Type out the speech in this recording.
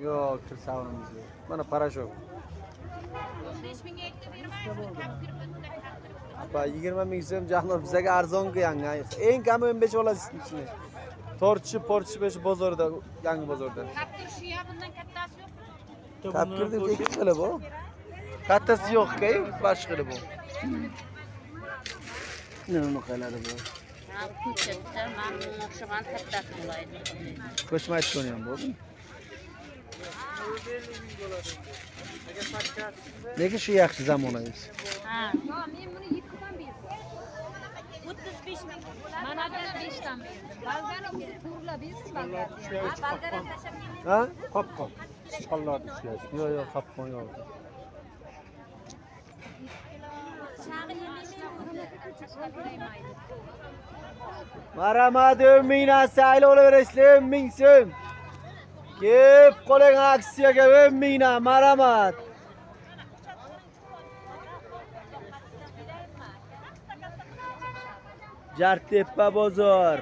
Yok, kır savunumuz yok. Bana para çok. 5000'e ekle vermez mi? Bak 20 ming so'm canlar bizaga arzon qilgan. Eng kami 15 olasiz ichini. Porchi 5 bozorda, yangi bozorda. Kaptır şu ya bundan kattası yok mu? Kapkirdi ikki xili bu. Kattasi yo'q-ku, boshqa bu. Nima qiladi bu? Ha, ko'chatda mana o'xshagan kattasi bo'laydi. Ko'chma aytgan ham bu. Lekin shu yaxshi zamonangiz. Ha. Yo, men buni 7 dan berdim. 35 ming. Mana da 5 dan berdim. Balgani turla berdim balgani. Ha, balgani tashab keldim. Ha? Qop-qop. Sichqonlar ishlaydi. Yo'q, qopqon yo'q. Shag'i yemaydi. Marhamat, 10 mingdan sayli olaverasizlar, 10 ming so'm. Kep qo'ling aksiyaga 10 mingdan, marhamat. Jartepa bozor.